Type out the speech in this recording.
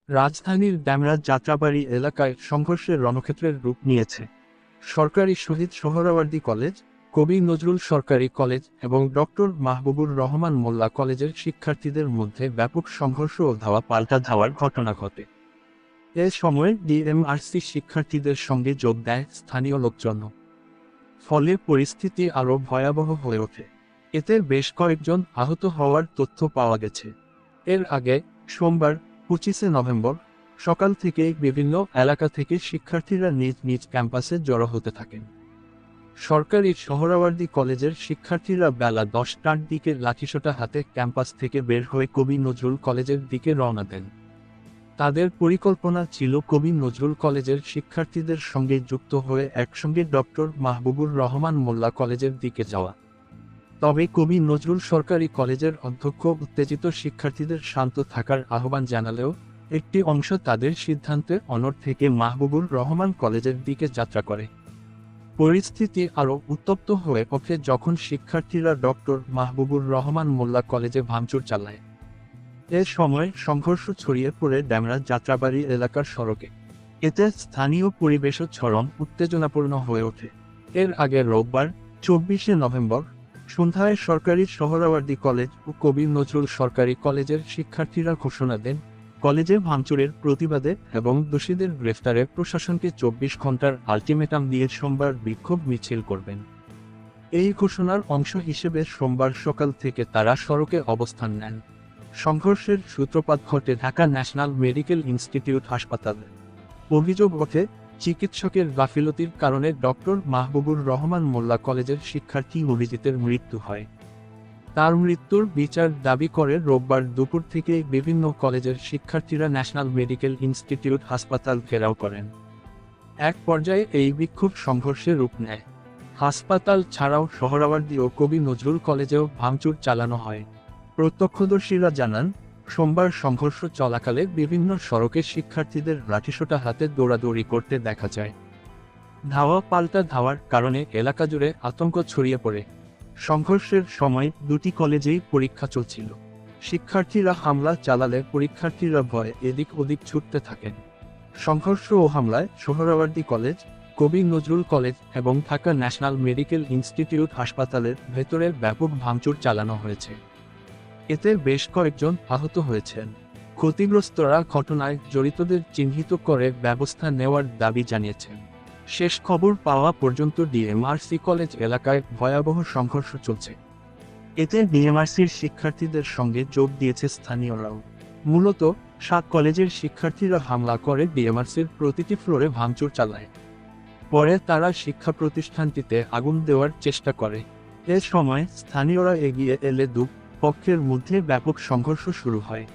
রাজধানীর ড্যামরা যাত্রাবাড়ি এলাকায় সংঘর্ষের রণক্ষেত্রের রূপ নিয়েছে। সরকারি শহীদ সোহরাওয়ার্দী কলেজ, কবি নজরুল সরকারি কলেজ এবং ডক্টর মাহবুবুর রহমান মোল্লা কলেজের শিক্ষার্থীদের মধ্যে ব্যাপক সংঘর্ষ ও ধাওয়া পাল্টা ধাওয়ার ঘটনা ঘটে। এ সময় ডিএমআরসি শিক্ষার্থীদের সঙ্গে যোগ দেয় স্থানীয় লোকজন। ফলে পরিস্থিতি আরও ভয়াবহ হয়ে ওঠে। এতে বেশ কয়েকজন আহত হওয়ার তথ্য পাওয়া গেছে। এর আগে সোমবার 25শে নভেম্বর সকাল থেকে বিভিন্ন এলাকা থেকে শিক্ষার্থীরা নিজ নিজ ক্যাম্পাসে জড়ো হতে থাকেন। সরকারি সোহরাওয়ার্দী কলেজের শিক্ষার্থীরা বেলা 10টার দিকে লাঠিসোঁটা হাতে ক্যাম্পাস থেকে বের হয়ে কবি নজরুল কলেজের দিকে রওনা দেন। তাদের পরিকল্পনা ছিল কবি নজরুল কলেজের শিক্ষার্থীদের সঙ্গে যুক্ত হয়ে একসঙ্গে ডক্টর মাহবুবুর রহমান মোল্লা কলেজের দিকে যাওয়া। তবে কবি নজরুল সরকারি কলেজের অধ্যক্ষ উত্তেজিত শিক্ষার্থীদের শান্ত থাকার আহ্বান জানালেও একটি অংশ তাদের সিদ্ধান্তে অনড় থেকে মাহবুবুর রহমান কলেজের দিকে যাত্রা করে। পরিস্থিতি আরও উত্তপ্ত হয়ে ওঠে যখন শিক্ষার্থীরা ডক্টর মাহবুবুর রহমান মোল্লা কলেজে ভাঙচুর চালায়। এ সময় সংঘর্ষ ছড়িয়ে পড়ে ড্যামরা যাত্রাবাড়ি এলাকার সড়কে। এতে স্থানীয় পরিবেশও চরম উত্তেজনাপূর্ণ হয়ে ওঠে। এর আগে রোববার 24শে নভেম্বর সন্ধ্যায় সরকারি সোহরাওয়ার্দী কলেজ ও কবি নজরুল সরকারি কলেজের শিক্ষার্থীরা ঘোষণা দেন, কলেজে ভাঙচুরের প্রতিবাদে এবং দোষীদের গ্রেফতারে প্রশাসনকে 24 ঘন্টার আলটিমেটাম দিয়ে সোমবার বিক্ষোভ মিছিল করবেন। এই ঘোষণার অংশ হিসেবে সোমবার সকাল থেকে তারা সড়কে অবস্থান নেন। সংঘর্ষের সূত্রপাত ঘটে ঢাকা ন্যাশনাল মেডিকেল ইনস্টিটিউট হাসপাতালে। অভিযোগ ওঠে, চিকিৎসকের গাফিলতির কারণে ডক্টর মাহবুবুর রহমান মোল্লা কলেজের শিক্ষার্থী অভিজিতের মৃত্যু হয়। তার মৃত্যুর বিচার দাবি করে রোববার দুপুর থেকে বিভিন্ন কলেজের শিক্ষার্থীরা ন্যাশনাল মেডিকেল ইনস্টিটিউট হাসপাতাল ঘেরাও করেন। এক পর্যায়ে এই বিক্ষোভ সংঘর্ষে রূপ নেয়। হাসপাতাল ছাড়াও সোহরাওয়ার্দী ও কবি নজরুল কলেজেও ভাঙচুর চালানো হয়। প্রত্যক্ষদর্শীরা জানান, সোমবার সংঘর্ষ চলাকালে বিভিন্ন সড়কে শিক্ষার্থীদের লাঠিসোঁটা হাতে দৌড়াদৌড়ি করতে দেখা যায়। ধাওয়া পাল্টা ধাওয়ার কারণে এলাকা জুড়ে আতঙ্ক ছড়িয়ে পড়ে। সংঘর্ষের সময় দুটি কলেজেই পরীক্ষা চলছিল। শিক্ষার্থীরা হামলা চালালে পরীক্ষার্থীরা ভয়ে এদিক ওদিক ছুটতে থাকেন। সংঘর্ষ ও হামলায় সোহরাওয়ার্দী কলেজ, কবি নজরুল কলেজ এবং ঢাকা ন্যাশনাল মেডিকেল ইনস্টিটিউট হাসপাতালের ভেতরে ব্যাপক ভাঙচুর চালানো হয়েছে। এতে বেশ কয়েকজন আহত হয়েছেন। ক্ষতিগ্রস্তরা ঘটনায় জড়িতদের চিহ্নিত করে ব্যবস্থা নেওয়ার দাবি জানিয়েছেন। শেষ খবর পাওয়া পর্যন্ত ডিএমআরসি কলেজ এলাকায় ভয়াবহ সংঘর্ষ চলছে। এতে ডিএমআরসির শিক্ষার্থীদের সঙ্গে যোগ দিয়েছে স্থানীয়রাও। মূলত 7 কলেজের শিক্ষার্থীরা হামলা করে ডিএমআরসির প্রতিটি ফ্লোরে ভাঙচুর চালায়। পরে তারা শিক্ষা প্রতিষ্ঠানটিতে আগুন দেওয়ার চেষ্টা করে। এ সময় স্থানীয়রা এগিয়ে এলে দুই পক্ষের মধ্যে ব্যাপক সংঘর্ষ শুরু হয়।